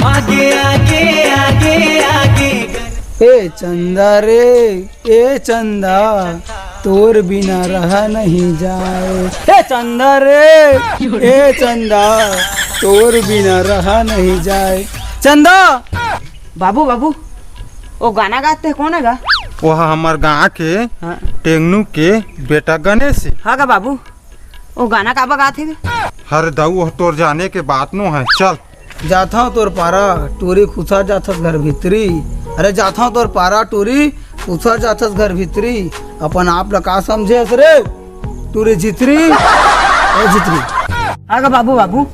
आगे आगे आगे आगे। ए चंदा रे ए चंदा, तोर बिना रहा नहीं जाए। ए चंदा रे ए चंदा, तोर बिना रहा नहीं जाए। चंदा। बाबू बाबू वो गाना गाते हैं, कौन है गा? वो हमार गाँव के हाँ। टेंगनू के बेटा गणेश। हाँ गा बाबू, वो गाना काबा गाते गे? हर दऊ तोर जाने के बात नो है। चल जाता हूँ तोर पारा टूरी खुसा जाथस घर भीतरी। अरे जाता हूँ तोर पारा टूरी खुसा जाथस घर भीतरी। अपन आप ला का समझे रे टूरी झितरी ए झितरी। हाँ गा बाबू बाबू,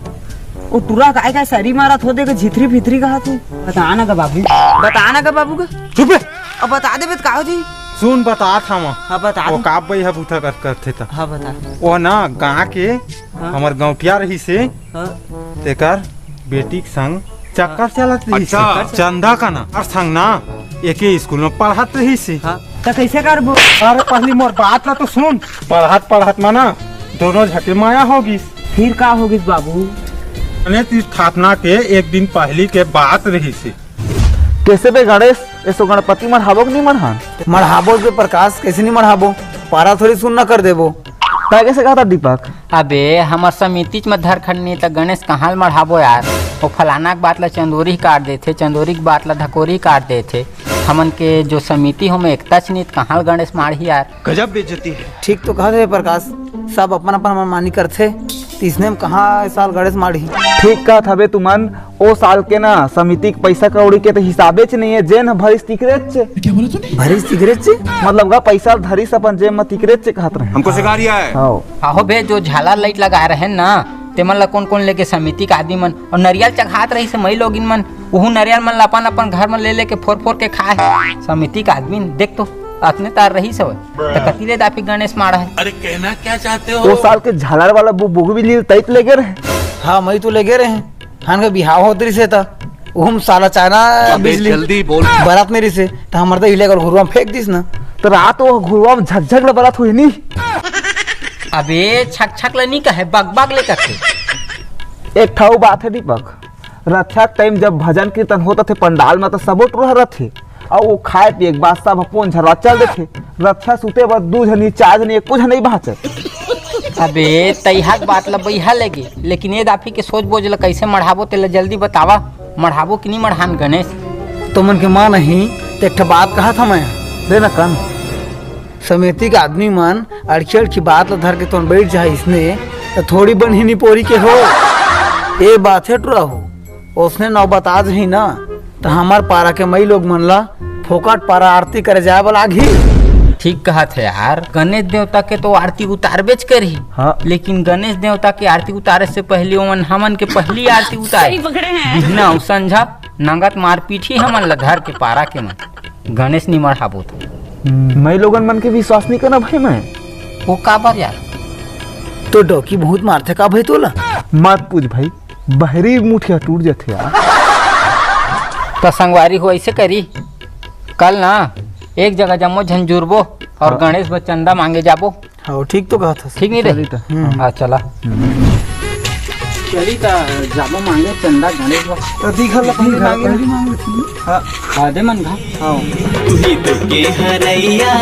वो टूरा काय काय सरी मारा थो देगा झिथरी फिथरी कहा तू? बता ना गा बाबू, बता ना गा बाबू का। चुप है। अब बता दे बेत का जी। सुन बता था मैं। हाँ बता वो दे। काब भाई बूथा करते था। हाँ बता। वो ना गाँव के हाँ। हमार गौटिया रही से हाँ। तेकर बेटी के संग चक्कर चलत रही से। अच्छा। चंदा का ना और संग ना एक ही स्कूल में पढ़त रही से। हाँ तो कैसे कर बो? अरे पहली मोर बात ला तो सुन। पढ़त माना दोनों झटे माया होगी। फिर का होगी बाबू? स्थापना के एक दिन पहली के बात रही से। कैसे बे गणेश, ऐसो गणपति मढ़ाबो कि नहीं मढ़ान? मढ़ाबो के प्रकाश कैसे नहीं मढ़ाबो, पारा थोड़ी सुनना कर देबो। ता कैसे कहा था दीपक? अबे हमार समिति में धर खड़नी त गणेश कहाँ मढ़ाबो यार। वो फलाना के बात ला चंदोरी काट देते, चंदोरी की बात ला धकोरी काट देते। हमन के जो समिति हो में एकता नहीं कहाँ गणेश माढ़ी यार। गजब बेइज्जती है। ठीक तो कहा थे प्रकाश, सब अपन अपन मनमानी करते। तीसने में कहाँ इस साल गणेश माढ़ी। ठीक कहा था बे तुमन। ओ साल के ना समिति के पैसा कौड़ी के तो हिसाबे च नहीं है। जेन भरी सिगरेट चे भरी सिगरेट से मतलब गा पैसा धरी से अपन जेब में सिगरेट चे कहत रहे। हमको सिखा रिया है। हाँ आहो बे जो झालर लाइट लगा रहे हैं ना, तेमन ला कौन कौन लेके समिति का आदमी मन और नरियल चघात रही से मई लोगिन मन। वहू नरियल मन अपन अपन घर में ले लेके फोड़ के खाए। समिति का आदमी देख तो अपने तार रही से कतीले दाफी गणेश मारा है। अरे कहना क्या चाहते हो? ओ साल के झालर वाला बुग भी ली तैत ले गए रहे। हाँ मई तो ले गए रहे। हान का बिहाव होत रही से था हम साला चाइना बिजली जल्दी बोल। बारात नहीं रही से तो हमारे तो इलेगल घुरवा में फेंक दिस ना। तो रात वो घुरवा में झकझक ल बरात हुई नहीं। अबे छक छक ले नहीं कहे बग ले करते। एक ठाऊ बात है दीपक, रक्षा टाइम जब भजन कीर्तन होता थे पंडाल में तो सबो टूर रहते और वो खाए पिए के बाद सब अपन झरवा चल देते। रक्षा सुते बाद 2 जनी 4 जनी एको जन नहीं बाँचे। अबे तैहा के बात ला बैहा लगे, लेकिन ये दाफी के सोच बोझ ला कैसे मढ़ाबो तेला जल्दी बतावा। मढ़ाबो कि नहीं मढ़ान गणेश? तो मन के माँ नहीं तो एक बात कहा था मैं। देना कन समिति का आदमी मन अड़खी अड़खी बात ला धर के तो बैठ जाए इसने तो थोड़ी बनहिनी पोरी के हो। ये बात है टूरा हो उसने नौ बता ही ना तो हमार पारा के मई लोग मन ला फोकट पारा आरती करे जाए वाला घी। ठीक कहा थे यार, गणेश देवता के तो आरती उतारबेच करी। हाँ। लेकिन गणेश देवता की आरती उतारे से पहले ओमन हमन के पहली आरती उतारे। बिना संझा नंगत मारपीट ही हमन ला धर के पारा के मन गणेश नहीं मढ़ाबो तो मैं लोगन मन के विश्वास नहीं करना भाई। मैं वो काबर यार? तो डोकी बहुत मारते का भाई तोला। मत पूछ भाई, बहरी मुठिया टूट जाते यार। तो संगवारी हो ऐसे करी, कल ना एक जगह जमो झंझुरबो और गणेश ब चंदा मांगे जाबो। हाँ ठीक तो कहा था। ठीक नहीं रही? हाँ चला चली ता जाबो मांगे चंदा गणेश ब। तो दिखा ला पहले मांगे। हाँ आधे मन घा। हाँ तुही तुके हरैया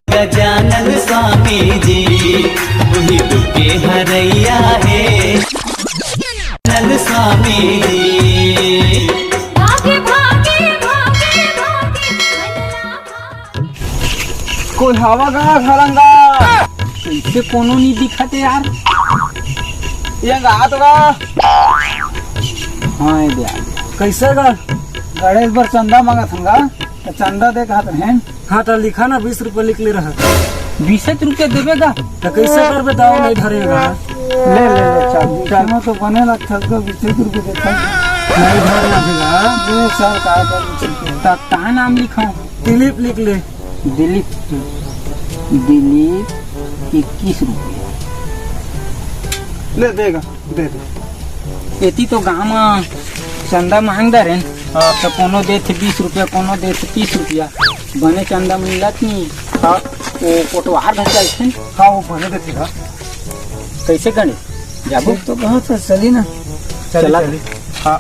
गजानन स्वामी जी, तुही तुके हरैया है गजानन स्वामी जी। भागे भागे भागे भागे कोई हवा का घरंगा कैसे कोनो नहीं दिखते यार। ये गात का हाँ ये यार कैसे का गणेश बर चंदा मांगा थंगा तो चंदा दे कहा हैं। हाँ तो लिखा ना 20 रुपये लिख ले रहा। 20 रुपया देवेगा तो कैसे कर बे दाव नहीं धरेगा। ले ले ले चाल तो बने ना छल को 20 रुपये देता नहीं धरना देगा। ये साल का कर का नाम लिखा? दिलीप लिख ले। दिलीप। दिलीप 21 रुपया ले देगा दे दे। एती तो गाँव में चंदा मांग दे रहे तो कोनो देते 20 रुपया, कोनो देते 30 रुपया। बने चंदा मिलत नहीं। हाँ वो कोटवार घर चलते। हाँ वो बने देगा। कैसे गणेश जाबो? तो कहा था चली ना चला। हाँ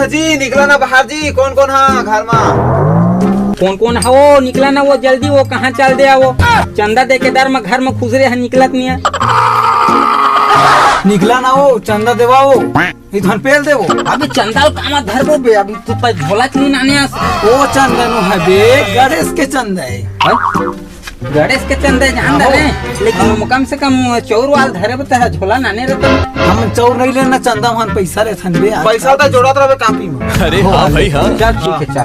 जी निकला ना बाहर जी, कौन कौन है घर में? कौन कौन है वो? निकला ना वो जल्दी, वो कहाँ चल दे वो? चंदा दे के दर में घर में खुजरे है, निकलत नहीं है। निकला ना वो चंदा देवा वो इधर पेल दे वो। अभी चंदा काम धर वो बे, अभी तू पर झोला चली नाने वो चंदा नु है बे, गणेश के चंदा है। गणेश के चंदे जान दे, लेकिन वो कम से कम चौर वाल धरे बता झोला नाने रहता। हम चौर नहीं लेना चंदा मन पैसा रे थन बे। पैसा तो जोड़ा रहे कापी में। अरे हाँ भाई हाँ। चल ठीक है, चल।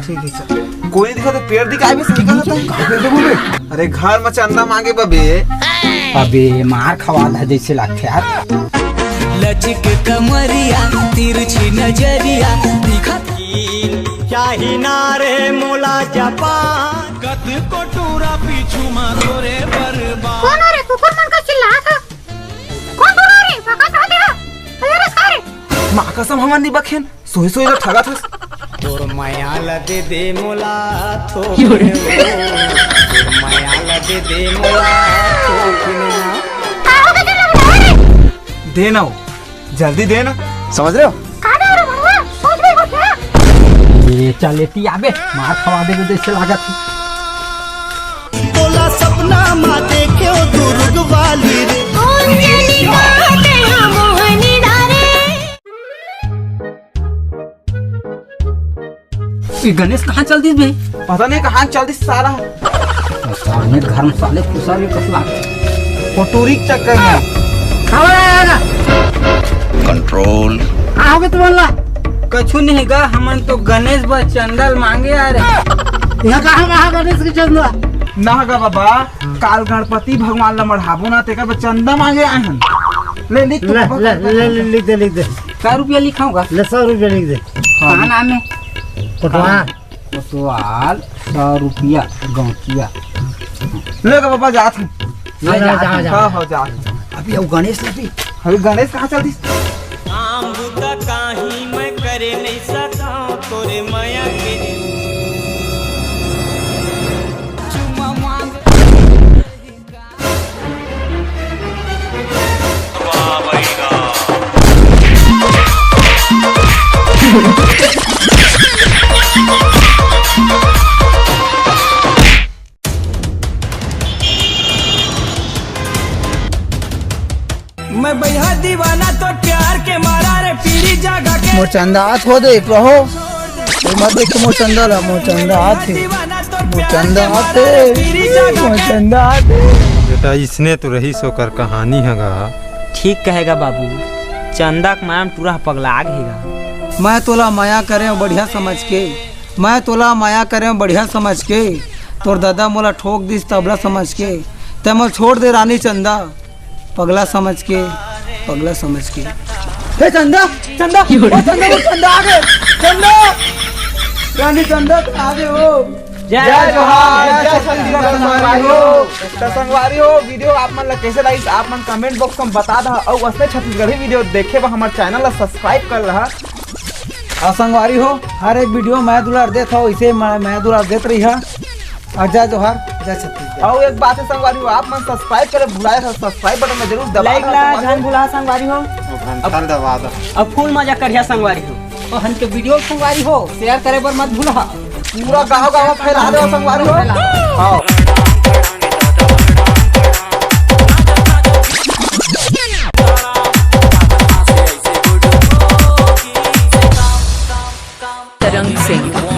कोई नहीं दिखा तो पेड़ दिखाई भी निकल जाता। अरे घर में चंदा मांगे बबे। अबे मार खवा था जैसे लगते यार। लचक कमरिया तिरछी नजरिया दिखा क्या ही नारे मोला जापान कत कोटूरा पीछू मारो रे बर्बाद। कौन हो रे कुकुर मन का चिल्लात है? कौन बोल रहा रे? भगत हो गया अरे सारे माँ कसम हमन नहीं बखेन, सोई सोई तो ठगा था। तोर माया ला दे दे मोला थोड़े तोर माया ला दे दे मोला थोड़े आओ के लग रहा है देना हो, जल्दी देना, समझ रहे हो? काहे रे बउआ सोच भी हो क्या? ये चल लेती आबे, मार खवा दे जैसे लागत है। तोला सपना मा देखे दुर्ग वाली रे अंजलि गाते हैं मोहनी धारे। ये गणेश कहाँ चल दी बे? पता नहीं कहाँ चल दी सारा। सामने घर में साले खुशा भी कसला कटोरी के चक्कर में। कंट्रोल आओगे तो बोला कछु नहीं गा, हमन तो गणेश बस चंदल मांगे आ रहे। यहाँ कहाँ कहाँ गणेश के चंदा? ना गा बाबा, काल गणपति भगवान ला मढ़ाबो ना तेका बस चंदा मांगे आए हैं। ले लिख लिख दे। क्या रुपया लिखाऊंगा? 100 रुपया लिख दे। कहाँ नाम है? पटवा कोतवाल 100 रुपया गौचिया। ले गा बाबा जात हूँ। जा। हाँ जा। अभी अब गणेश लगी। अभी गणेश कहाँ चल दी? काम बुता काही मैं करे नहीं सका तोरे माया के चुमा मांग मैं भैया दीवाना तो प्यार के मारा रे पीरी जगह के मोर चंदा हाथ हो दे कहो। मत देख मोर चंदा ला, मोर चंदा हाथ है, मोर चंदा हाथ है, मोर चंदा हाथ है। बेटा इसने तो रही सोकर कहानी हैगा। ठीक कहेगा बाबू, चंदा के माया में पूरा पगला घेगा। मैं तोला माया करे बढ़िया समझ के, मैं तोला माया करे बढ़िया समझ के, तोर दादा मोला ठोक दिस तबला समझ के, ते मोल छोड़ दे रानी चंदा पगला समझ के, पगला समझ के। हे चंदा चंदा ओ चंदा, वो चंदा आ गए। चंदा रानी चंदा तो आ गए हो। जय जोहार, जय छत्तीसगढ़ संगवारी हो। तो संगवारी हो, वीडियो आप मन ला कैसे लगी आप मन कमेंट बॉक्स में बता दा। और असली छत्तीसगढ़ी वीडियो देखे बा हमारे चैनल ला सब्सक्राइब कर रहा। और संगवारी हो, हर एक वीडियो मैं दुलार देता हो, इसे मैं दुलार देत रही है। और जय जोहार, जय छत्तीसगढ़। और एक बात है संगवारी हो, आप मन सब्सक्राइब करे भुलाए था, सब्सक्राइब बटन में जरूर दबा लाइक ला जान भुला संगवारी हो, घंटा दबा दो। अब फुल मजा करिया संगवारी हो। तो हम के वीडियो संगवारी हो शेयर करे पर मत भूला। पूरा गाँव फैला दो संगवारी हो। हाँ। तरंग सिंह।